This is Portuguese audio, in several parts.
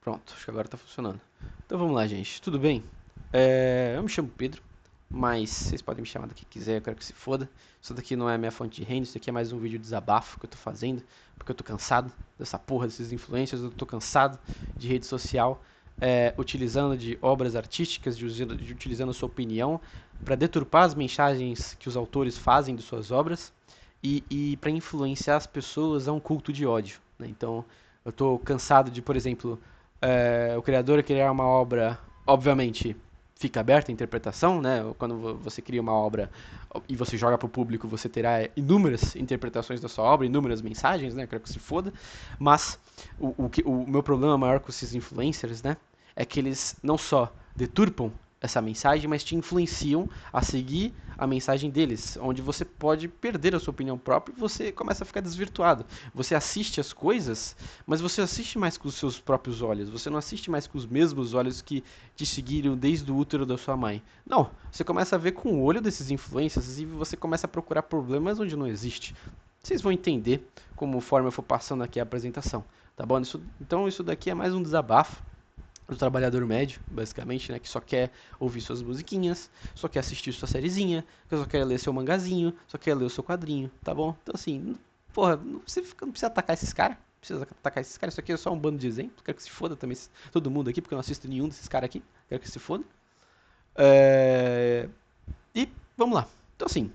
Pronto, acho que agora tá funcionando. Então vamos lá, gente. Tudo bem? Eu me chamo Pedro, mas vocês podem me chamar do que quiser, eu quero que se foda. Isso daqui não é a minha fonte de renda, isso daqui é mais um vídeo de desabafo que eu tô fazendo, porque eu tô cansado dessa porra desses influencers, eu tô cansado de rede social, utilizando de obras artísticas, de utilizando sua opinião para deturpar as mensagens que os autores fazem de suas obras e para influenciar as pessoas a um culto de ódio, né? Então, eu tô cansado de, por exemplo, o criador criar uma obra, obviamente, fica aberta a interpretação, né? Quando você cria uma obra e você joga para o público, você terá inúmeras interpretações da sua obra, inúmeras mensagens, né? Quero que se foda. Mas o meu problema maior com esses influencers, né? É que eles não só deturpam essa mensagem, mas te influenciam a seguir a mensagem deles, onde você pode perder a sua opinião própria e você começa a ficar desvirtuado. Você assiste as coisas, mas você assiste mais com os seus próprios olhos. Você não assiste mais com os mesmos olhos que te seguiram desde o útero da sua mãe. Não, você começa a ver com o olho desses influencers e você começa a procurar problemas onde não existe. Vocês vão entender conforme eu for passando aqui a apresentação, tá bom? Então isso daqui é mais um desabafo do trabalhador médio, basicamente, né, que só quer ouvir suas musiquinhas, só quer assistir sua sériezinha, que só quer ler seu mangazinho, só quer ler o seu quadrinho, tá bom? Então assim, porra, não precisa atacar esses caras, precisa atacar esses caras, isso aqui é só um bando de exemplo, quero que se foda também todo mundo aqui, porque eu não assisto nenhum desses caras aqui, quero que se foda. É... E vamos lá. Então assim,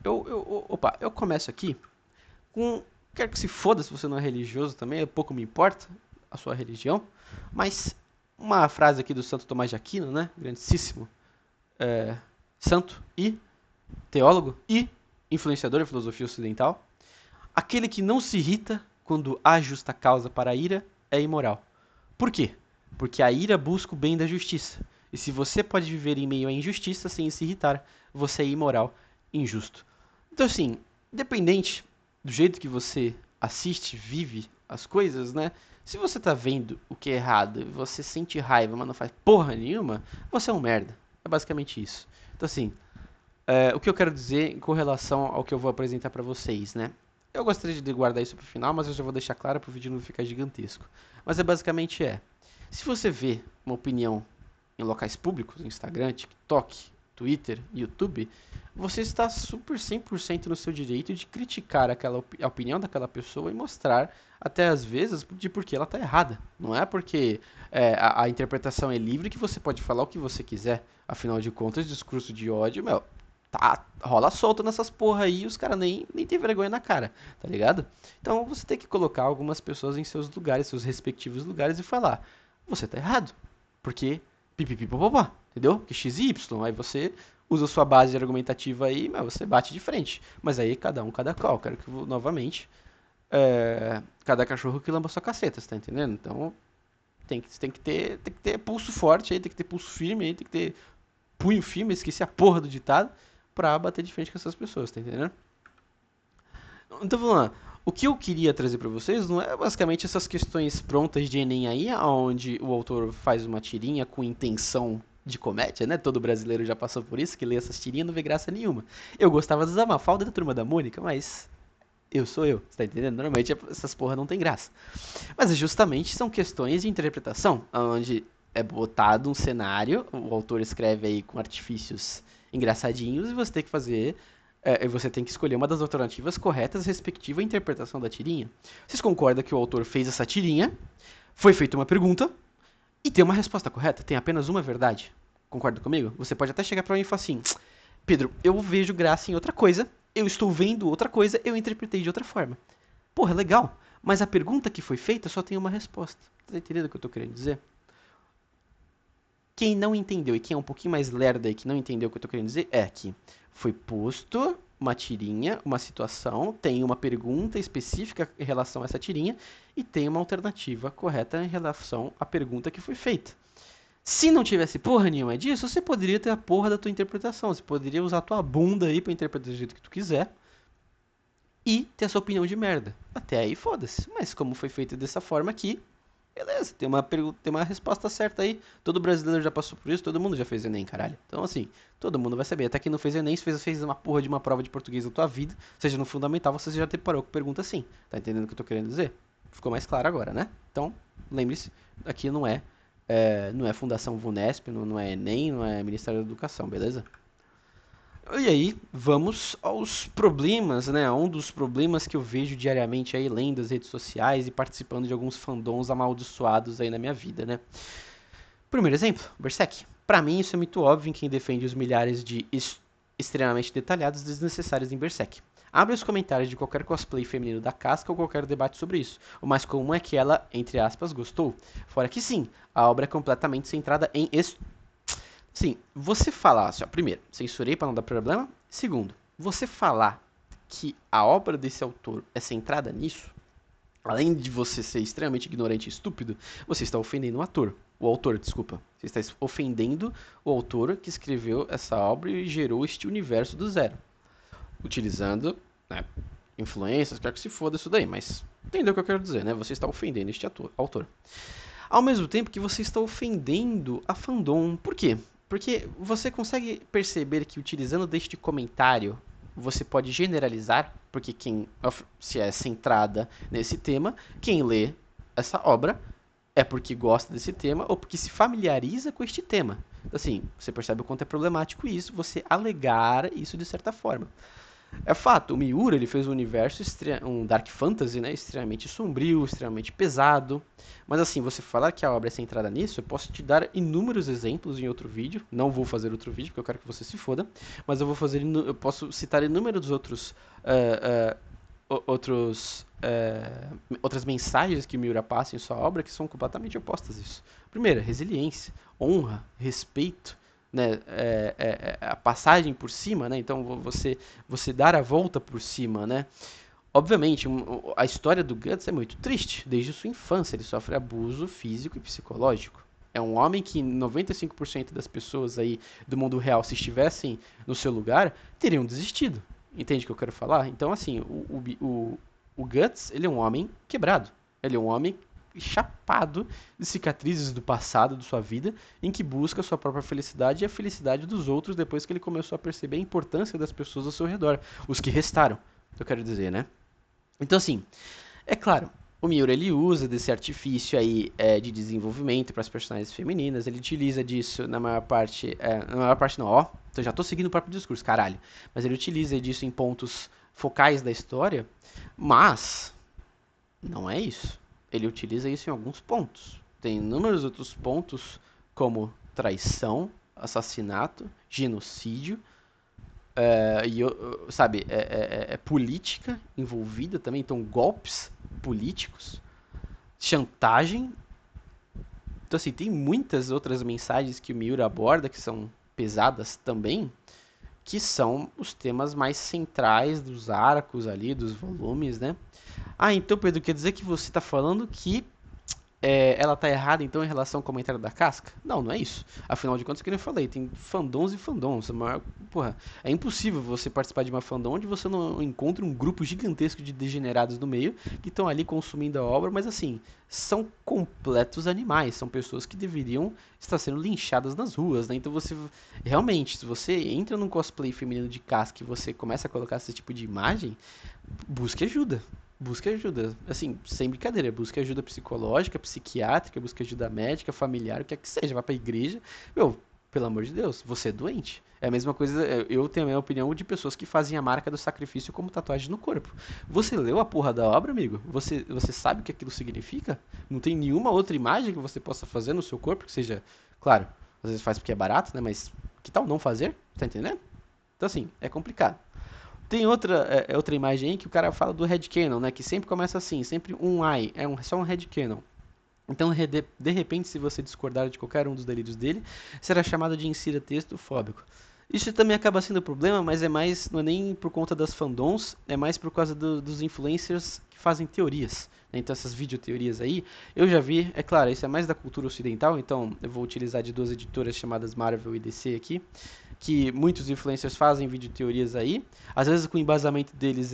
eu começo aqui com, quero que se foda se você não é religioso também, pouco me importa a sua religião, mas uma frase aqui do Santo Tomás de Aquino, né? Grandíssimo santo e teólogo e influenciador da filosofia ocidental. Aquele que não se irrita quando há justa causa para a ira é imoral. Por quê? Porque a ira busca o bem da justiça. E se você pode viver em meio à injustiça sem se irritar, você é imoral, injusto. Então, assim, independente do jeito que você assiste, vive as coisas, né? Se você tá vendo o que é errado e você sente raiva, mas não faz porra nenhuma, você é um merda. É basicamente isso. Então, assim, o que eu quero dizer com relação ao que eu vou apresentar pra vocês, né? Eu gostaria de guardar isso pro final, mas eu já vou deixar claro pro vídeo não ficar gigantesco. Mas basicamente se você vê uma opinião em locais públicos, Instagram, TikTok, Twitter, YouTube, você está super 100% no seu direito de criticar a opinião daquela pessoa e mostrar, até às vezes, de por que ela está errada. Não é porque a interpretação é livre que você pode falar o que você quiser. Afinal de contas, discurso de ódio, meu, rola solto nessas porra aí e os caras nem tem vergonha na cara, tá ligado? Então você tem que colocar algumas pessoas em seus lugares, seus respectivos lugares e falar: você tá errado, porque pipipipopopó, entendeu? Que x e y, aí você usa sua base argumentativa aí, mas você bate de frente. Mas aí cada um, cada qual. Quero que, novamente, cada cachorro que lamba sua caceta, você tá entendendo? Então tem que ter pulso forte aí, tem que ter pulso firme aí, tem que ter punho firme, esqueci a porra do ditado, pra bater de frente com essas pessoas, tá entendendo? Então vamos lá. O que eu queria trazer para vocês não é basicamente essas questões prontas de Enem aí, onde o autor faz uma tirinha com intenção de comédia, né? Todo brasileiro já passou por isso, que lê essas tirinhas e não vê graça nenhuma. Eu gostava das Mafalda da Turma da Mônica, mas eu sou eu, você tá entendendo? Normalmente essas porra não tem graça. Mas justamente são questões de interpretação, onde é botado um cenário, o autor escreve aí com artifícios engraçadinhos e você tem que fazer você tem que escolher uma das alternativas corretas respectiva à interpretação da tirinha. Vocês concordam que o autor fez essa tirinha, foi feita uma pergunta e tem uma resposta correta? Tem apenas uma verdade? Concorda comigo? Você pode até chegar para mim e falar assim: Pedro, eu vejo graça em outra coisa, eu estou vendo outra coisa, eu interpretei de outra forma. Porra, legal, mas a pergunta que foi feita só tem uma resposta. Tá entendendo o que eu tô querendo dizer? Quem não entendeu e quem é um pouquinho mais lerdo aí que não entendeu o que eu tô querendo dizer é que foi posto uma tirinha, uma situação, tem uma pergunta específica em relação a essa tirinha e tem uma alternativa correta em relação à pergunta que foi feita. Se não tivesse porra nenhuma disso, você poderia ter a porra da tua interpretação, você poderia usar a tua bunda aí pra interpretar do jeito que tu quiser e ter a sua opinião de merda. Até aí foda-se, mas como foi feito dessa forma aqui, beleza, tem uma resposta certa aí. Todo brasileiro já passou por isso, todo mundo já fez Enem, caralho. Então, assim, todo mundo vai saber. Até quem não fez Enem, se fez uma porra de uma prova de português na tua vida, seja no fundamental, você já te parou com pergunta assim. Tá entendendo o que eu tô querendo dizer? Ficou mais claro agora, né? Então, lembre-se, aqui não é Fundação VUNESP, não é Enem, não é Ministério da Educação, beleza? E aí, vamos aos problemas, né? Um dos problemas que eu vejo diariamente aí, lendo as redes sociais e participando de alguns fandoms amaldiçoados aí na minha vida, né? Primeiro exemplo, Berserk. Pra mim, isso é muito óbvio em quem defende os milhares de extremamente detalhados desnecessários em Berserk. Abre os comentários de qualquer cosplay feminino da Casca ou qualquer debate sobre isso. O mais comum é que ela, entre aspas, gostou. Fora que sim, a obra é completamente centrada em sim, você falar, assim, ó, primeiro, censurei para não dar problema. Segundo, você falar que a obra desse autor é centrada nisso, além de você ser extremamente ignorante e estúpido, você está ofendendo o ator. O autor, desculpa. Você está ofendendo o autor que escreveu essa obra e gerou este universo do zero. Utilizando, né, influências, quer que se foda isso daí, mas entendeu o que eu quero dizer, né? Você está ofendendo este autor. Ao mesmo tempo que você está ofendendo a fandom. Por quê? Porque você consegue perceber que utilizando deste comentário você pode generalizar, porque quem se é centrada nesse tema, quem lê essa obra é porque gosta desse tema ou porque se familiariza com este tema. Assim, você percebe o quanto é problemático isso, você alegar isso de certa forma. É fato, o Miura ele fez um universo, um Dark Fantasy, né, extremamente sombrio, extremamente pesado. Mas assim, você falar que a obra é centrada nisso, eu posso te dar inúmeros exemplos em outro vídeo. Não vou fazer outro vídeo, porque eu quero que você se foda. Mas eu posso citar inúmeros outras mensagens que Miura passa em sua obra que são completamente opostas a isso. Primeiro, resiliência, honra, respeito, né, a passagem por cima, né? Então você dar a volta por cima, né? Obviamente, a história do Guts é muito triste. Desde sua infância, ele sofre abuso físico e psicológico. É um homem que 95% das pessoas aí do mundo real, se estivessem no seu lugar, teriam desistido. Entende o que eu quero falar? Então, assim, o Guts, ele é um homem quebrado. Ele é um homem chapado de cicatrizes do passado, de sua vida, em que busca a sua própria felicidade e a felicidade dos outros depois que ele começou a perceber a importância das pessoas ao seu redor, os que restaram, eu quero dizer, né? Então, assim, é claro, o Miura ele usa desse artifício aí de desenvolvimento para as personagens femininas, ele utiliza disso na maior parte não, ó, eu já tô seguindo o próprio discurso, caralho, mas ele utiliza disso em pontos focais da história, mas não é isso. Ele utiliza isso em alguns pontos. Tem inúmeros outros pontos, como traição, assassinato, genocídio, sabe, política envolvida também, então golpes políticos, chantagem. Então, assim, tem muitas outras mensagens que o Miura aborda que são pesadas também, que são os temas mais centrais dos arcos ali, dos volumes, né? Ah, então, Pedro, quer dizer que você está falando que ela tá errada então em relação ao comentário da casca? Não, não é isso. Afinal de contas, como eu falei, tem fandoms e fandoms. Porra, é impossível você participar de uma fandom onde você não encontra um grupo gigantesco de degenerados no meio que estão ali consumindo a obra, mas assim, são completos animais, são pessoas que deveriam estar sendo linchadas nas ruas, né? Então você realmente, se você entra num cosplay feminino de casca e você começa a colocar esse tipo de imagem, busque ajuda. Busque ajuda, assim, sem brincadeira, busque ajuda psicológica, psiquiátrica, busque ajuda médica, familiar, o que é que seja, vá pra igreja. Meu, pelo amor de Deus, você é doente. É a mesma coisa, eu tenho a minha opinião de pessoas que fazem a marca do sacrifício como tatuagem no corpo. Você leu a porra da obra, amigo? Você sabe o que aquilo significa? Não tem nenhuma outra imagem que você possa fazer no seu corpo que seja, claro, às vezes faz porque é barato, né? Mas que tal não fazer? Tá entendendo? Então assim, é complicado. Tem outra imagem aí que o cara fala do headcanon, né? Que sempre começa assim, sempre um ai, só um headcanon. Então, de repente, se você discordar de qualquer um dos delírios dele, será chamado de insira texto fóbico. Isso também acaba sendo problema, mas não é nem por conta das fandoms, é mais por causa dos influencers que fazem teorias. Né? Então essas videoteorias aí, eu já vi, é claro, isso é mais da cultura ocidental, então eu vou utilizar de duas editoras chamadas Marvel e DC aqui, que muitos influencers fazem videoteorias aí, às vezes com o embasamento deles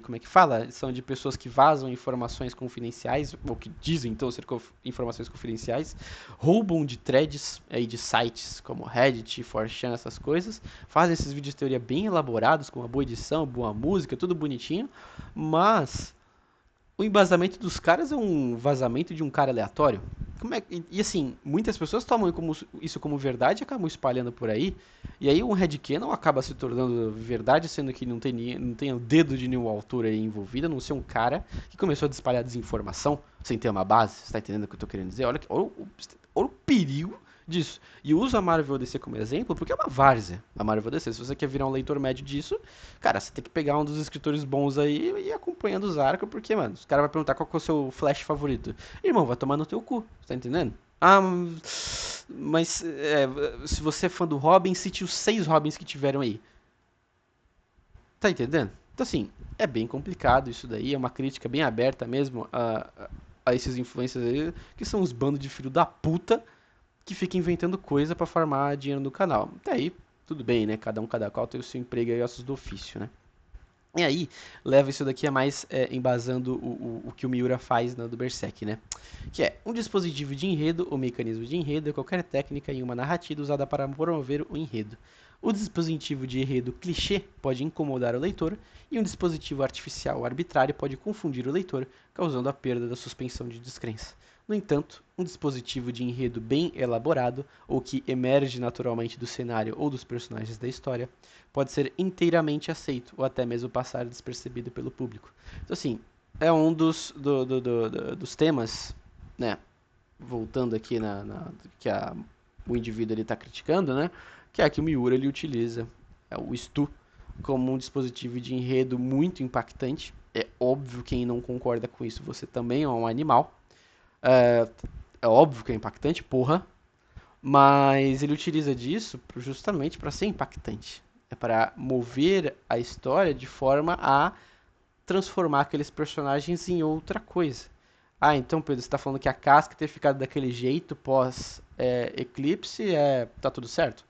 como é que fala? São de pessoas que vazam informações confidenciais, ou que dizem então ser informações confidenciais, roubam de threads aí de sites como Reddit, 4chan, essas coisas, fazem esses vídeos de teoria bem elaborados, com uma boa edição, boa música, tudo bonitinho, mas o embasamento dos caras é um vazamento de um cara aleatório. Como é, e assim, muitas pessoas tomam isso como verdade e acabam espalhando por aí. E aí um headcanon acaba se tornando verdade, sendo que não tem o dedo de nenhum autor aí envolvido, a não ser um cara que começou a espalhar desinformação sem ter uma base. Você tá entendendo o que eu tô querendo dizer? Olha o perigo disso. E uso a Marvel DC como exemplo porque é uma várzea a Marvel DC. Se você quer virar um leitor médio disso, cara, você tem que pegar um dos escritores bons aí e ir acompanhando os arcos, porque, mano, os caras vão perguntar qual que é o seu Flash favorito. Irmão, vai tomar no teu cu, tá entendendo? Ah, mas se você é fã do Robin, cite os 6 Robins que tiveram aí. Tá entendendo? Então, assim, é bem complicado isso daí, é uma crítica bem aberta mesmo a esses influencers aí, que são os bandos de filho da puta que fica inventando coisa pra farmar dinheiro no canal. Até aí, tudo bem, né? Cada qual tem o seu emprego e ossos do ofício, né? E aí, leva isso daqui a mais embasando o que o Miura faz do Berserk, né? Que é um dispositivo de enredo, ou mecanismo de enredo, é qualquer técnica em uma narrativa usada para promover o enredo. O dispositivo de enredo clichê pode incomodar o leitor, e um dispositivo artificial arbitrário pode confundir o leitor, causando a perda da suspensão de descrença. No entanto, um dispositivo de enredo bem elaborado, ou que emerge naturalmente do cenário ou dos personagens da história, pode ser inteiramente aceito, ou até mesmo passar despercebido pelo público. Então, assim, é um dos temas, né? Voltando aqui que o indivíduo está criticando, né? Que é que o Miura ele utiliza o Stu como um dispositivo de enredo muito impactante. É óbvio que quem não concorda com isso, você também é um animal. É, é óbvio que é impactante, porra. Mas ele utiliza disso justamente para ser impactante. É para mover a história de forma a transformar aqueles personagens em outra coisa. Ah, então, Pedro, você está falando que a casca ter ficado daquele jeito pós Eclipse tá tudo certo?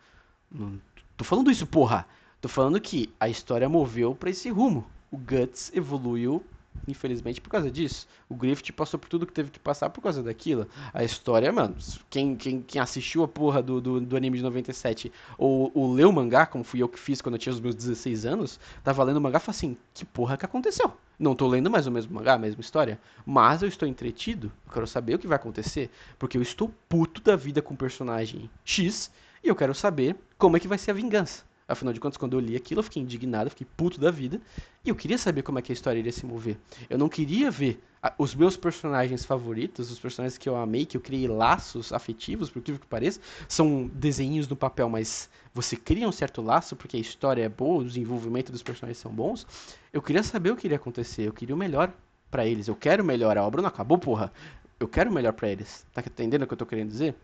Não tô falando isso, porra. Tô falando que a história moveu para esse rumo. O Guts evoluiu, infelizmente, por causa disso. O Griffith passou por tudo que teve que passar por causa daquilo. A história, mano, quem assistiu a porra do anime de 97 ou leu o mangá, como fui eu que fiz quando eu tinha os meus 16 anos, tava lendo o mangá e falou assim: que porra que aconteceu? Não tô lendo mais o mesmo mangá, a mesma história, mas eu estou entretido, eu quero saber o que vai acontecer, porque eu estou puto da vida com o personagem X e eu quero saber como é que vai ser a vingança. Afinal de contas, quando eu li aquilo, eu fiquei indignado, fiquei puto da vida. E eu queria saber como é que a história iria se mover. Eu não queria ver os meus personagens favoritos, os personagens que eu amei, que eu criei laços afetivos, por incrível que pareça. São desenhos no papel, mas você cria um certo laço porque a história é boa, o desenvolvimento dos personagens são bons. Eu queria saber o que iria acontecer, eu queria o melhor pra eles. Eu quero o melhor, a obra não acabou, porra. Eu quero o melhor pra eles. Tá entendendo o que eu tô querendo dizer?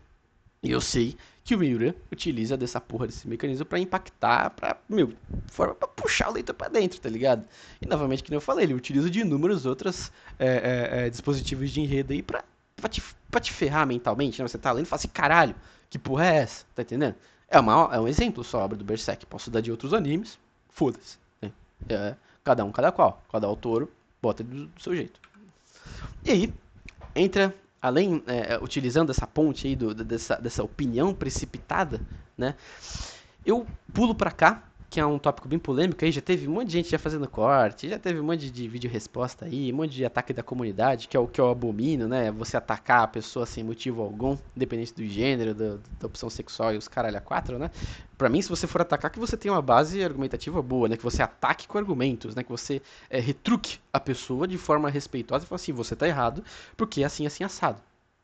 E eu sei que o Miura utiliza dessa porra desse mecanismo pra impactar, forma pra puxar o leitor pra dentro, tá ligado? E novamente, que nem eu falei, ele utiliza de inúmeros outros dispositivos de enredo aí pra te ferrar mentalmente, né? Você tá lendo e fala assim, caralho, que porra é essa? Tá entendendo? É um exemplo só a obra do Berserk. Posso dar de outros animes, foda-se. Né? Cada um, cada qual. Cada autor bota do seu jeito. E aí, entra além, utilizando essa ponte aí dessa opinião precipitada, né? Eu pulo pra cá, que é um tópico bem polêmico aí, já teve um monte de gente já fazendo corte, já teve um monte de vídeo resposta aí, um monte de ataque da comunidade, que é o que eu abomino, né? Você atacar a pessoa sem motivo algum, independente do gênero, da opção sexual e os caralho a quatro, né? Pra mim, se você for atacar, que você tenha uma base argumentativa boa, né? Que você ataque com argumentos, né? Que você retruque a pessoa de forma respeitosa e fale assim, você tá errado, porque é assim, assim, assado.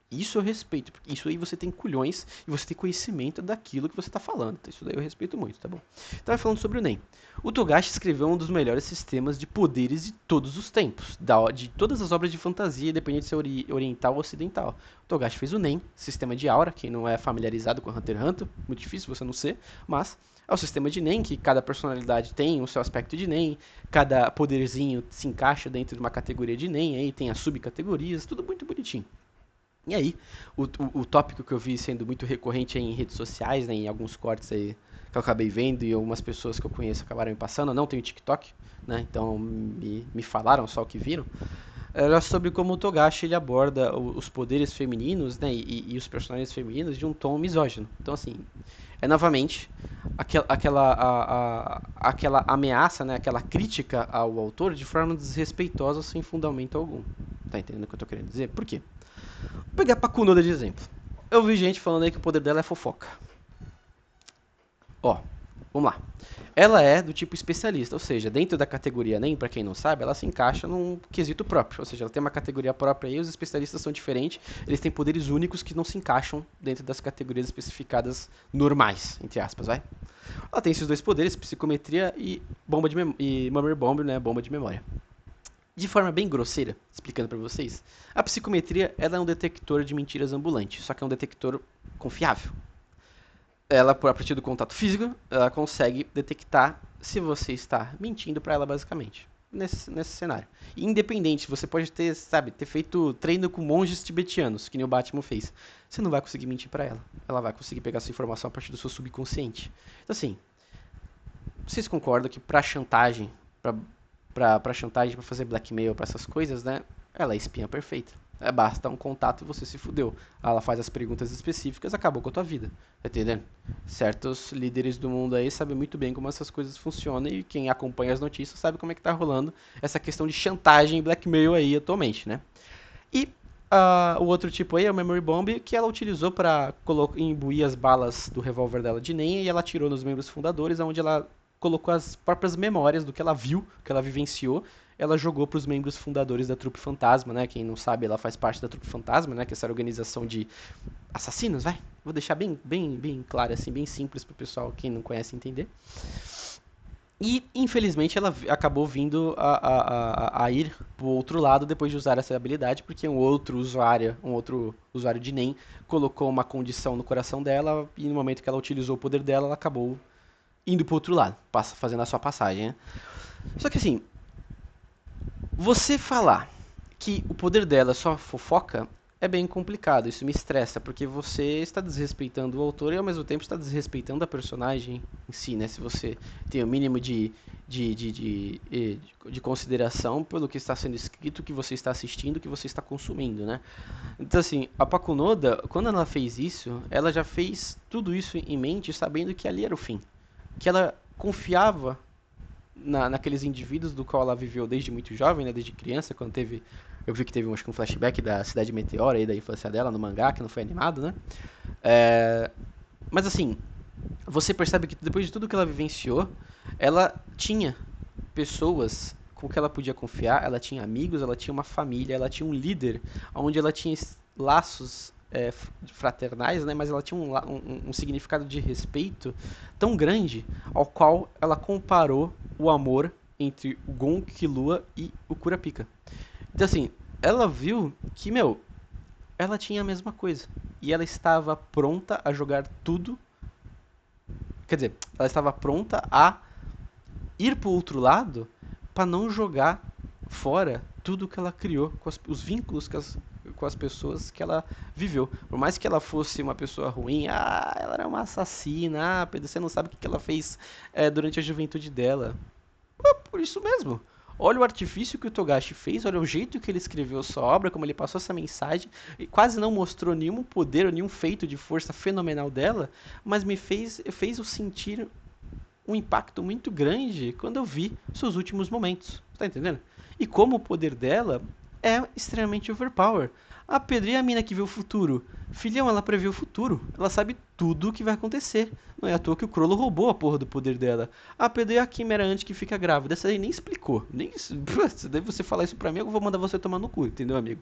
Isso eu respeito, porque isso aí você tem culhões e você tem conhecimento daquilo que você está falando. Então, isso daí eu respeito muito, tá bom? Então, vai falando sobre o NEM. O Togashi escreveu um dos melhores sistemas de poderes de todos os tempos, de todas as obras de fantasia, independente de ser oriental ou ocidental. O Togashi fez o NEM, sistema de aura, quem não é familiarizado com Hunter x Hunter, muito difícil você não ser, mas é o sistema de NEM, que cada personalidade tem o seu aspecto de NEM, cada poderzinho se encaixa dentro de uma categoria de NEM, aí tem as subcategorias, tudo muito bonitinho. E aí, o tópico que eu vi sendo muito recorrente em redes sociais, né, em alguns cortes aí que eu acabei vendo e algumas pessoas que eu conheço acabaram me passando, eu não tenho TikTok, né, então me falaram só o que viram, era sobre como o Togashi ele aborda os poderes femininos, né, e os personagens femininos de um tom misógino. Então, assim, é novamente aquela ameaça, né, aquela crítica ao autor de forma desrespeitosa sem fundamento algum. Tá entendendo o que eu tô querendo dizer? Por quê? Vou pegar a Pakunoda de exemplo. Eu vi gente falando aí que o poder dela é fofoca. Ó, vamos lá. Ela é do tipo especialista, ou seja, dentro da categoria NEM, pra quem não sabe, ela se encaixa num quesito próprio. Ou seja, ela tem uma categoria própria e os especialistas são diferentes, eles têm poderes únicos que não se encaixam dentro das categorias especificadas normais, entre aspas, vai? Ela tem esses dois poderes, psicometria e bomba de e memory bomb, né, bomba de memória. De forma bem grosseira, explicando pra vocês, a psicometria ela é um detector de mentiras ambulante, só que é um detector confiável. Ela, a partir do contato físico, ela consegue detectar se você está mentindo para ela, basicamente. Nesse cenário. E independente, você pode ter, sabe, ter feito treino com monges tibetianos, que nem o Batman fez. Você não vai conseguir mentir para ela. Ela vai conseguir pegar essa informação a partir do seu subconsciente. Então, assim, vocês concordam que pra chantagem, pra chantagem, pra fazer blackmail, pra essas coisas, né? Ela é a espinha perfeita. É, basta um contato e você se fudeu. Ela faz as perguntas específicas, acabou com a tua vida. Tá entendendo? Certos líderes do mundo aí sabem muito bem como essas coisas funcionam e quem acompanha as notícias sabe como é que tá rolando essa questão de chantagem e blackmail aí atualmente, né? E o outro tipo aí é o Memory Bomb, que ela utilizou para imbuir as balas do revólver dela de NEM e ela atirou nos membros fundadores, onde ela colocou as próprias memórias do que ela viu, que ela vivenciou, ela jogou para os membros fundadores da Trupe Fantasma, né? Quem não sabe, ela faz parte da Trupe Fantasma, né? Que é essa organização de assassinos, vai. Vou deixar bem claro assim, bem simples para o pessoal, quem não conhece entender. E, infelizmente, ela acabou vindo a ir pro outro lado depois de usar essa habilidade, porque um outro usuário de NEM, colocou uma condição no coração dela, e no momento que ela utilizou o poder dela, ela acabou indo pro outro lado, fazendo a sua passagem, né? Só que assim, você falar que o poder dela é só fofoca é bem complicado, isso me estressa, porque você está desrespeitando o autor e ao mesmo tempo está desrespeitando a personagem em si, né? Se você tem o mínimo de consideração pelo que está sendo escrito, que você está assistindo, que você está consumindo, né? Então assim, a Pakunoda, quando ela fez isso, ela já fez tudo isso em mente sabendo que ali era o fim. Que ela confiava naqueles indivíduos do qual ela viveu desde muito jovem, né, desde criança, quando teve, eu vi que teve acho que um flashback da Cidade Meteora aí da infância dela no mangá, que não foi animado, né? Mas assim, você percebe que depois de tudo que ela vivenciou, ela tinha pessoas com que ela podia confiar, ela tinha amigos, ela tinha uma família, ela tinha um líder, onde ela tinha laços fraternais, né? Mas ela tinha um significado de respeito tão grande ao qual ela comparou o amor entre o Gon Killua e o Kurapika. Então assim, ela viu que, meu, ela tinha a mesma coisa. E ela estava pronta a jogar tudo. Quer dizer, ela estava pronta a ir pro outro lado para não jogar fora tudo que ela criou, com os vínculos com as pessoas que ela viveu. Por mais que ela fosse uma pessoa ruim, ela era uma assassina, Pedro, você não sabe o que ela fez durante a juventude dela. Por isso mesmo. Olha o artifício que o Togashi fez, olha o jeito que ele escreveu sua obra, como ele passou essa mensagem, e quase não mostrou nenhum poder, nenhum feito de força fenomenal dela, mas fez eu sentir um impacto muito grande quando eu vi seus últimos momentos. Tá entendendo? E como o poder dela é extremamente overpower. A Pedro é a mina que vê o futuro. Filhão, ela prevê o futuro. Ela sabe tudo o que vai acontecer. Não é à toa que o Crollo roubou a porra do poder dela. A Pedro é a Quimera antes que fica grávida. Essa aí nem explicou. Nem... Daí você falar isso pra mim, eu vou mandar você tomar no cu, entendeu, amigo?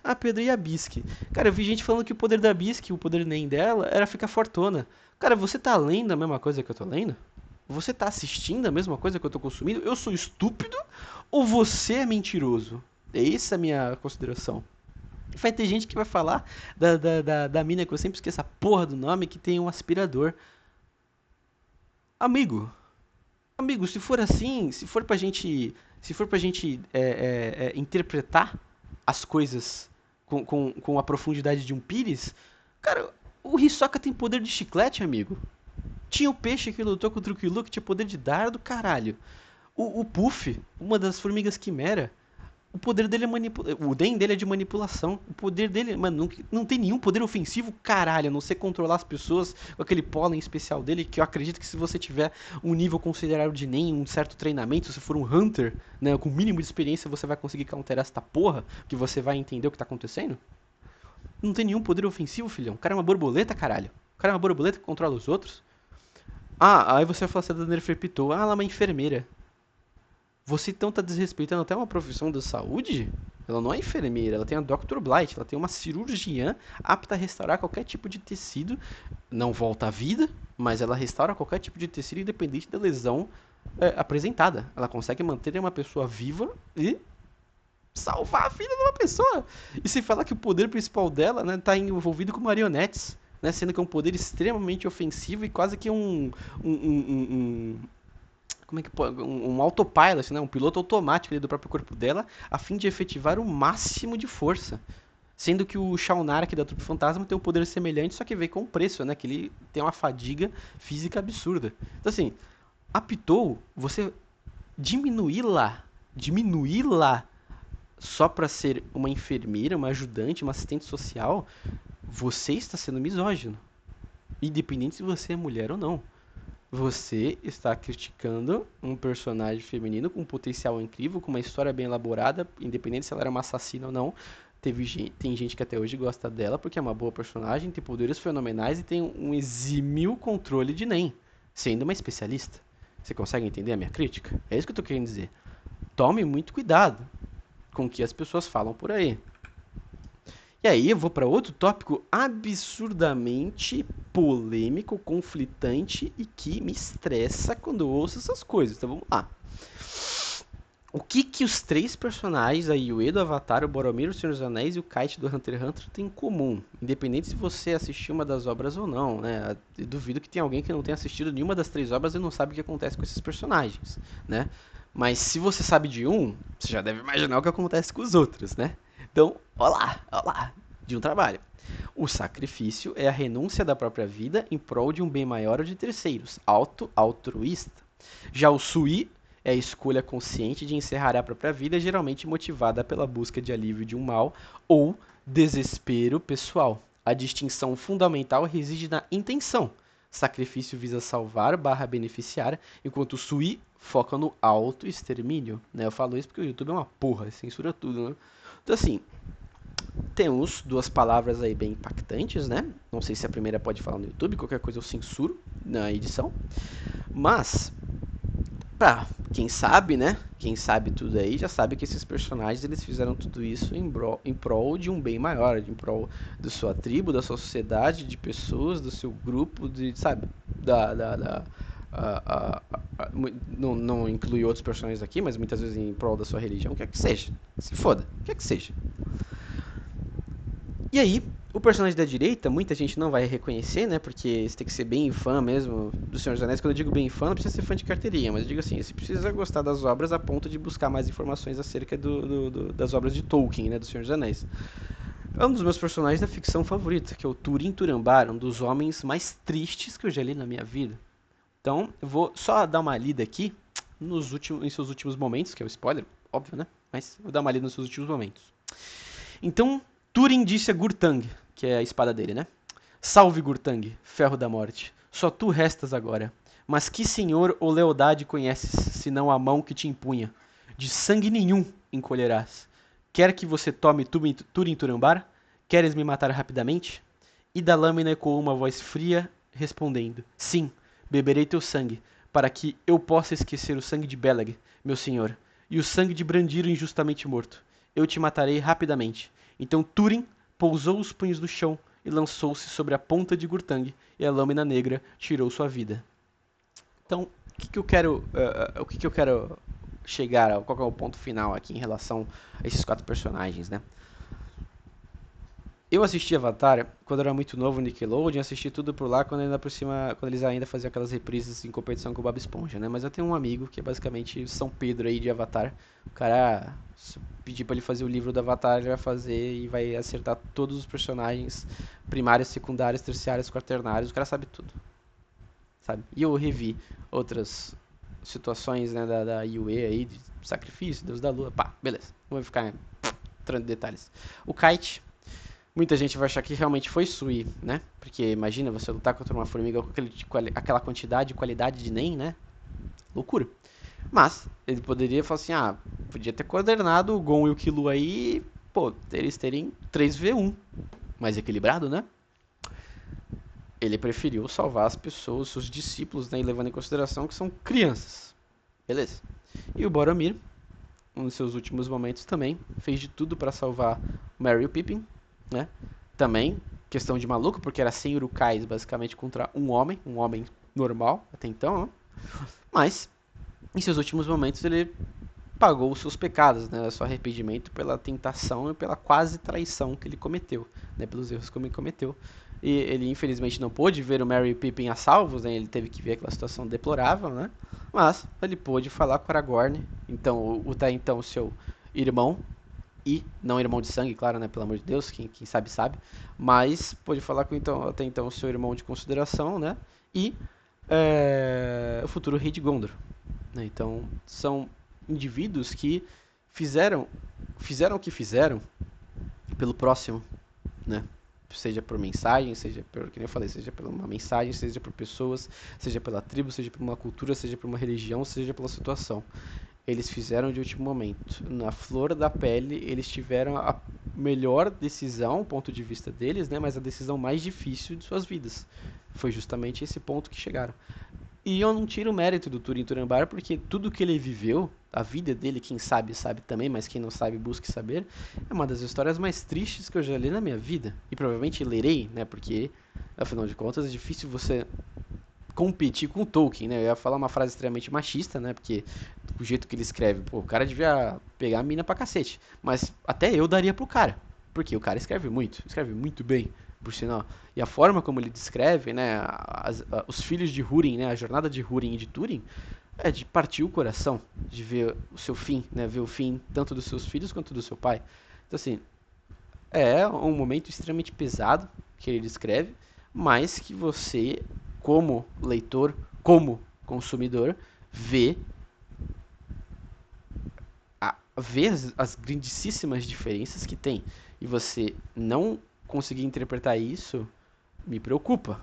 A Pedro e a Bisque. Cara, eu vi gente falando que o poder da Bisque, o poder nem dela, era ficar fortuna. Cara, você tá lendo a mesma coisa que eu tô lendo? Você tá assistindo a mesma coisa que eu tô consumindo? Eu sou estúpido ou você é mentiroso? Essa é a minha consideração. Vai ter gente que vai falar da mina que eu sempre esqueço a porra do nome, que tem um aspirador. Amigo, amigo, se for assim, se for pra gente interpretar as coisas com a profundidade de um pires, cara, o Hisoka tem poder de chiclete, amigo. Tinha o peixe que lutou contra o Killua que tinha poder de dardo, caralho. O Puff, uma das formigas quimera, O poder dele é o Den dele é de manipulação. O poder dele, mano, não tem nenhum poder ofensivo, caralho, a não ser controlar as pessoas com aquele pólen especial dele, que eu acredito que se você tiver um nível considerável de Nen, um certo treinamento, se for um Hunter, né, com o mínimo de experiência, você vai conseguir counterar esta porra, que você vai entender o que tá acontecendo. Não tem nenhum poder ofensivo, filhão. O cara é uma borboleta, caralho. O cara é uma borboleta que controla os outros. Ah, aí você vai falar assim da Nerfer Pitou. Ah, ela é uma enfermeira. Você então tá desrespeitando até uma profissão da saúde? Ela não é enfermeira, ela tem a Dr. Blight, ela tem uma cirurgiã apta a restaurar qualquer tipo de tecido. Não volta à vida, mas ela restaura qualquer tipo de tecido independente da lesão apresentada. Ela consegue manter uma pessoa viva e salvar a vida de uma pessoa. E se fala que o poder principal dela, né, tá envolvido com marionetes, né, sendo que é um poder extremamente ofensivo e quase que como é que pode, um autopilot, né, um piloto automático ali do próprio corpo dela, a fim de efetivar o máximo de força. Sendo que o Shaunark da Trupe Fantasma tem um poder semelhante, só que veio com um preço, né? Que ele tem uma fadiga física absurda. Então, assim, a Pitou, você diminuí-la só para ser uma enfermeira, uma ajudante, uma assistente social, você está sendo misógino. Independente se você é mulher ou não. Você está criticando um personagem feminino com um potencial incrível, com uma história bem elaborada, independente se ela era uma assassina ou não. Tem gente que até hoje gosta dela porque é uma boa personagem, tem poderes fenomenais e tem um exímio controle de Nen, sendo uma especialista. Você consegue entender a minha crítica? É isso que eu estou querendo dizer. Tome muito cuidado com o que as pessoas falam por aí. E aí eu vou para outro tópico absurdamente polêmico, conflitante e que me estressa quando eu ouço essas coisas. Então vamos lá. O que que os três personagens, a Yue do Avatar, o Boromir do Senhor dos Anéis e o Kite do Hunter x Hunter têm em comum? Independente se você assistiu uma das obras ou não, né? Eu duvido que tenha alguém que não tenha assistido nenhuma das três obras e não sabe o que acontece com esses personagens, né? Mas se você sabe de um, você já deve imaginar o que acontece com os outros, né? Então, olá, de um trabalho. O sacrifício é a renúncia da própria vida em prol de um bem maior ou de terceiros, altruísta. Já o Sui é a escolha consciente de encerrar a própria vida, geralmente motivada pela busca de alívio de um mal ou desespero pessoal. A distinção fundamental reside na intenção. Sacrifício visa salvar barra beneficiar, enquanto o Sui foca no auto-extermínio. Né? Eu falo isso porque o YouTube é uma porra, censura tudo. Né? Então assim, temos duas palavras aí bem impactantes, né? Não sei se a primeira pode falar no YouTube, qualquer coisa eu censuro na edição. Mas pra quem sabe, né? Quem sabe tudo aí já sabe que esses personagens eles fizeram tudo isso em prol de um bem maior, em prol da sua tribo, da sua sociedade, de pessoas, do seu grupo, de, sabe? Não inclui outros personagens aqui, mas muitas vezes em prol da sua religião, o que é que seja. Se foda, o que é que seja. E aí, o personagem da direita, muita gente não vai reconhecer, né? Porque você tem que ser bem fã mesmo do Senhor dos Anéis. Quando eu digo bem fã, não precisa ser fã de carteirinha, mas eu digo assim, você precisa gostar das obras a ponto de buscar mais informações acerca das obras de Tolkien, né? Do Senhor dos Anéis. É um dos meus personagens da ficção favorita, que é o Turin Turambar, um dos homens mais tristes que eu já li na minha vida. Então, eu vou só dar uma lida aqui em seus últimos momentos, que é o spoiler, óbvio, né? Mas vou dar uma lida nos seus últimos momentos. Então, Túrin disse a Gurtang, que é a espada dele, né? Salve, Gurtang, ferro da morte. Só tu restas agora. Mas que senhor ou lealdade conheces, senão a mão que te empunha? De sangue nenhum encolherás. Quer que você tome Túrin Turambar? Queres me matar rapidamente? E da lâmina ecoou uma voz fria, respondendo: Sim, beberei teu sangue, para que eu possa esquecer o sangue de Beleg, meu senhor, e o sangue de Brandiro injustamente morto. Eu te matarei rapidamente. Então Túrin pousou os punhos no chão e lançou-se sobre a ponta de Gurtang, e a lâmina negra tirou sua vida. Então, o que eu quero chegar, qual é o ponto final aqui em relação a esses quatro personagens, né? Eu assisti Avatar quando eu era muito novo no Nickelodeon, assisti tudo por lá quando eles ainda faziam aquelas reprises em competição com o Bob Esponja, né? Mas eu tenho um amigo que é basicamente São Pedro aí de Avatar. O cara, se pedir pra ele fazer o livro do Avatar, ele vai fazer e vai acertar todos os personagens primários, secundários, terciários, quaternários. O cara sabe tudo, sabe? E eu revi outras situações, né, da Yue aí, de sacrifício, deus da lua, pá, beleza. Não vou ficar entrando em detalhes. O Kite, muita gente vai achar que realmente foi Sui, né? Porque imagina você lutar contra uma formiga com aquela quantidade e qualidade de Nen, né? Loucura. Mas, ele poderia falar assim, podia ter coordenado o Gon e o Killua aí, pô, eles terem 3v1 mais equilibrado, né? Ele preferiu salvar as pessoas, seus discípulos, né, e levando em consideração que são crianças. Beleza. E o Boromir, nos seus últimos momentos também, fez de tudo para salvar o Merry e o Pippin, né? Também, questão de maluco, porque era 100 urukais basicamente contra um homem normal até então, né? Mas, em seus últimos momentos, ele pagou os seus pecados, né? O seu arrependimento pela tentação e pela quase traição que ele cometeu, né? Pelos erros que ele cometeu. E ele infelizmente não pôde ver o Merry e Pippin a salvos, né? Ele teve que ver aquela situação deplorável, né? Mas ele pôde falar com Aragorn, então então o seu irmão e não irmão de sangue, claro, né? Pelo amor de Deus, quem sabe sabe, mas pôde falar com até então o seu irmão de consideração, né? E o futuro rei de Gondor, né? Então são indivíduos que fizeram o que fizeram pelo próximo, né? Seja por mensagem, seja por, que nem eu falei, seja por uma mensagem, seja por pessoas, seja pela tribo, seja por uma cultura, seja por uma religião, seja pela situação. Eles fizeram de último momento. Na flor da pele, eles tiveram a melhor decisão, ponto de vista deles, né? Mas a decisão mais difícil de suas vidas. Foi justamente esse ponto que chegaram. E eu não tiro o mérito do Turin Turambar, porque tudo que ele viveu, a vida dele, quem sabe, sabe também, mas quem não sabe, busque saber, é uma das histórias mais tristes que eu já li na minha vida. E provavelmente lerei, né? Porque, afinal de contas, é difícil você competir com o Tolkien, né? Eu ia falar uma frase extremamente machista, né? Porque o jeito que ele escreve, pô, o cara devia pegar a mina pra cacete. Mas até eu daria pro cara. Porque o cara escreve muito bem, por sinal. E a forma como ele descreve, né, os filhos de Húrin, né, a jornada de Húrin e de Túrin, é de partir o coração, de ver o seu fim, né, ver o fim tanto dos seus filhos quanto do seu pai. Então, assim, é um momento extremamente pesado que ele descreve, mas que você, como leitor, como consumidor, vê, vê as grandíssimas diferenças que tem. E você não conseguir interpretar isso me preocupa.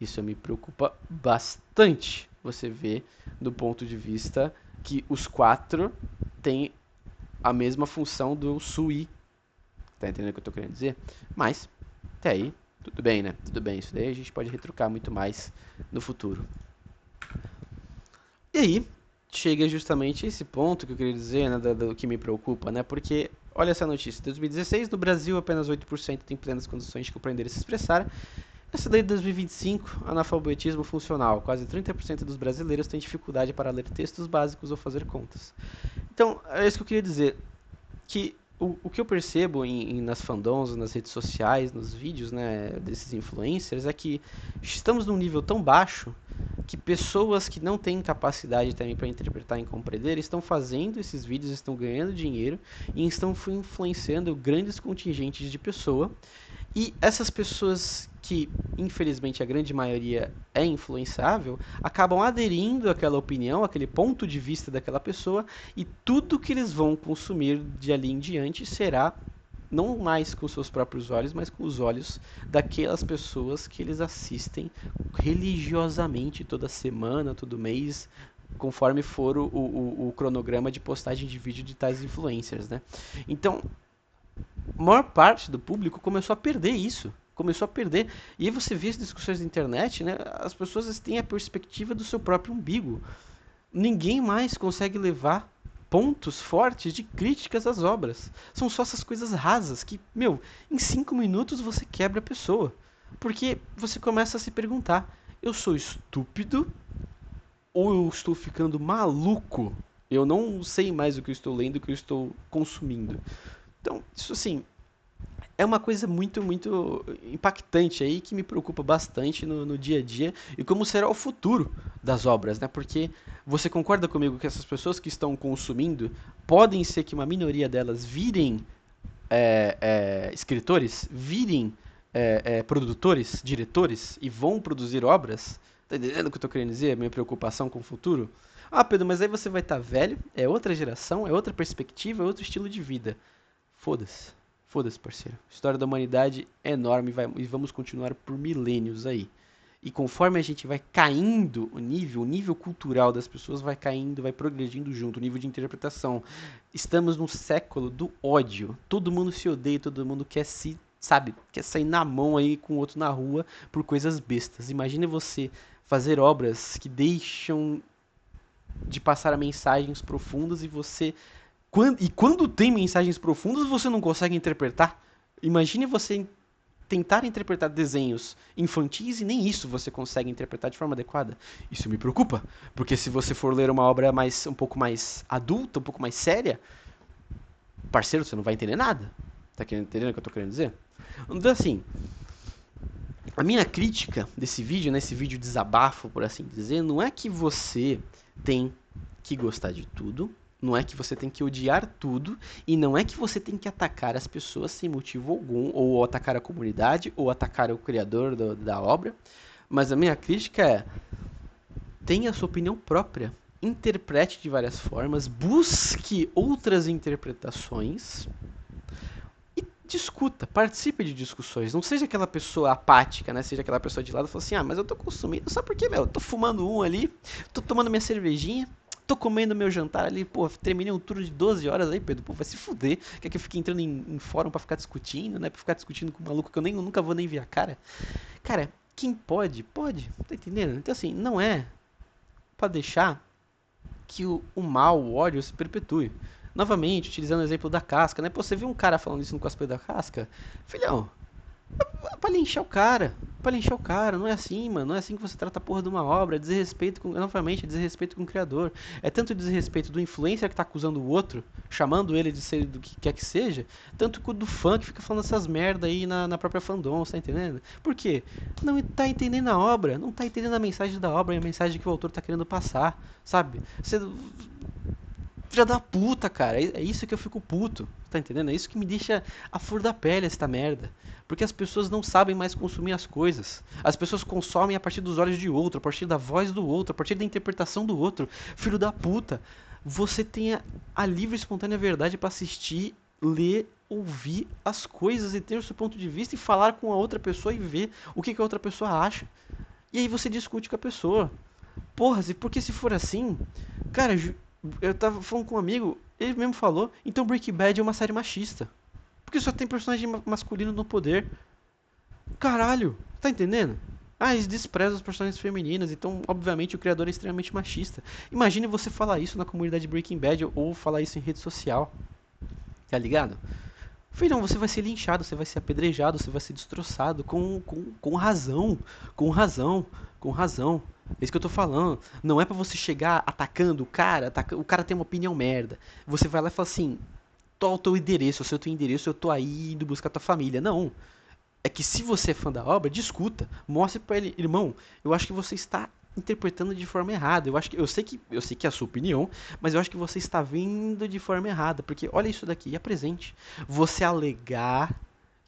Isso me preocupa bastante. Você vê do ponto de vista que os quatro têm a mesma função do Sui. Tá entendendo o que eu tô querendo dizer? Mas, até aí, tudo bem, né? Tudo bem. Isso daí a gente pode retrucar muito mais no futuro. E aí, chega justamente esse ponto que eu queria dizer, né, do que me preocupa, né? Porque, olha essa notícia, em 2016, no Brasil, apenas 8% tem plenas condições de compreender e se expressar. Essa lei de 2025, analfabetismo funcional. Quase 30% dos brasileiros têm dificuldade para ler textos básicos ou fazer contas. Então, é isso que eu queria dizer. Que o que eu percebo nas fandoms, nas redes sociais, nos vídeos, né, desses influencers, é que estamos num nível tão baixo que pessoas que não têm capacidade também para interpretar e compreender estão fazendo esses vídeos, estão ganhando dinheiro e estão influenciando grandes contingentes de pessoa. E essas pessoas que, infelizmente, a grande maioria é influenciável, acabam aderindo àquela opinião, àquele ponto de vista daquela pessoa, e tudo que eles vão consumir de ali em diante será não mais com seus próprios olhos, mas com os olhos daquelas pessoas que eles assistem religiosamente toda semana, todo mês, conforme for o cronograma de postagem de vídeo de tais influencers, né? Então, a maior parte do público começou a perder isso. Começou a perder. E aí você vê as discussões na internet, né? As pessoas têm a perspectiva do seu próprio umbigo. Ninguém mais consegue levar pontos fortes de críticas às obras. São só essas coisas rasas que, meu, em 5 minutos você quebra a pessoa. Porque você começa a se perguntar: eu sou estúpido ou eu estou ficando maluco? Eu não sei mais o que eu estou lendo, o que eu estou consumindo. Então, isso assim, é uma coisa muito impactante aí que me preocupa bastante no dia a dia e como será o futuro das obras, né? Porque você concorda comigo que essas pessoas que estão consumindo podem ser que uma minoria delas virem escritores, virem produtores, diretores e vão produzir obras? Tá entendendo o que eu tô querendo dizer? Minha preocupação com o futuro? Ah, Pedro, mas aí você vai estar velho, é outra geração, é outra perspectiva, é outro estilo de vida. Foda-se. Foda-se, parceiro. A história da humanidade é enorme e vamos continuar por milênios aí. E conforme a gente vai caindo o nível cultural das pessoas vai caindo, vai progredindo junto, o nível de interpretação. Estamos no século do ódio. Todo mundo se odeia, todo mundo quer se, sabe, quer sair na mão aí com o outro na rua por coisas bestas. Imagine você fazer obras que deixam de passar mensagens profundas e quando tem mensagens profundas você não consegue interpretar. Imagine você tentar interpretar desenhos infantis e nem isso você consegue interpretar de forma adequada. Isso me preocupa, porque se você for ler uma obra um pouco mais adulta, um pouco mais séria, parceiro, você não vai entender nada. Tá entendendo o que eu tô querendo dizer? Então assim, a minha crítica desse vídeo, nesse vídeo desabafo, por assim dizer, não é que você tem que gostar de tudo, não é que você tem que odiar tudo, e não é que você tem que atacar as pessoas sem motivo algum, ou atacar a comunidade, ou atacar o criador da obra, mas a minha crítica é: tenha a sua opinião própria, interprete de várias formas, busque outras interpretações, discuta, participe de discussões. Não seja aquela pessoa apática, né? Seja aquela pessoa de lado e fala assim: ah, mas eu tô consumindo só porque, meu, eu tô fumando um ali, tô tomando minha cervejinha, tô comendo meu jantar ali, pô, terminei um turno de 12 horas aí, Pedro, pô, vai se fuder. Quer que eu fique entrando em fórum pra ficar discutindo, né? Pra ficar discutindo com um maluco que eu nunca vou nem ver a cara. Cara, quem pode, pode, tá entendendo? Então assim, não é pra deixar que o mal, o ódio se perpetue. Novamente, utilizando o exemplo da casca, né? Pô, você viu um cara falando isso no cosplay da casca? Filhão, pra linchar o cara. Pra linchar o cara, não é assim, mano. Não é assim que você trata a porra de uma obra. É desrespeito com. Novamente, é desrespeito com o criador. É tanto desrespeito do influencer que tá acusando o outro, chamando ele de ser do que quer que seja, tanto quanto do fã que fica falando essas merda aí na própria fandom, tá entendendo? Por quê? Não tá entendendo a obra, não tá entendendo a mensagem da obra e a mensagem que o autor tá querendo passar, sabe? Você filha da puta, cara. É isso que eu fico puto. Tá entendendo? É isso que me deixa a flor da pele esta merda. Porque as pessoas não sabem mais consumir as coisas. As pessoas consomem a partir dos olhos de outro, a partir da voz do outro, a partir da interpretação do outro. Filho da puta. Você tem a livre e espontânea verdade para assistir, ler, ouvir as coisas e ter o seu ponto de vista e falar com a outra pessoa e ver o que a outra pessoa acha. E aí você discute com a pessoa. Porra, porque se for assim, cara, eu tava falando com um amigo, ele mesmo falou, então Breaking Bad é uma série machista. Porque só tem personagem masculino no poder. Caralho, tá entendendo? Ah, eles desprezam os personagens femininas, então, obviamente, o criador é extremamente machista. Imagine você falar isso na comunidade Breaking Bad ou falar isso em rede social, tá ligado? Filhão, você vai ser linchado, você vai ser apedrejado, você vai ser destroçado com razão, com razão, com razão. É isso que eu tô falando. Não é pra você chegar atacando o cara, o cara tem uma opinião merda. Você vai lá e fala assim: tô o teu endereço, eu sei o teu endereço, eu tô aí indo buscar tua família. Não. É que se você é fã da obra, discuta. Mostre pra ele, irmão, eu acho que você está interpretando de forma errada. Eu sei que é a sua opinião, mas eu acho que você está vendo de forma errada, porque olha isso daqui, e apresente. Você alegar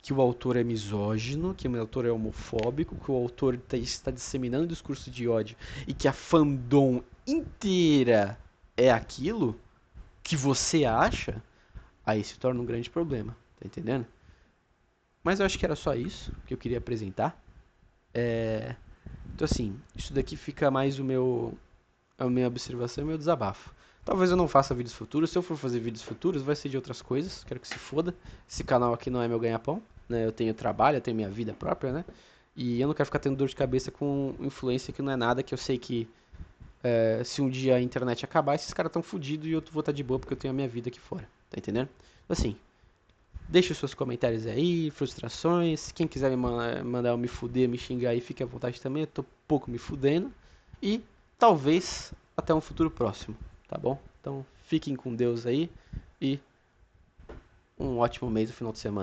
que o autor é misógino, que o autor é homofóbico, que o autor está disseminando discurso de ódio e que a fandom inteira é aquilo que você acha, aí se torna um grande problema, tá entendendo? Mas eu acho que era só isso que eu queria apresentar. Então assim, isso daqui fica mais a minha observação e o meu desabafo. Talvez eu não faça vídeos futuros. Se eu for fazer vídeos futuros, vai ser de outras coisas. Quero que se foda. Esse canal aqui não é meu ganha-pão, né? Eu tenho trabalho, eu tenho minha vida própria, né? E eu não quero ficar tendo dor de cabeça com influência que não é nada, que eu sei que se um dia a internet acabar, esses caras estão fodidos e eu vou estar de boa porque eu tenho a minha vida aqui fora. Tá entendendo? Assim, deixe os seus comentários aí, frustrações. Quem quiser mandar eu me fuder, me xingar aí, fique à vontade também. Eu tô pouco me fudendo. E talvez até um futuro próximo, tá bom? Então fiquem com Deus aí e um ótimo mês no final de semana.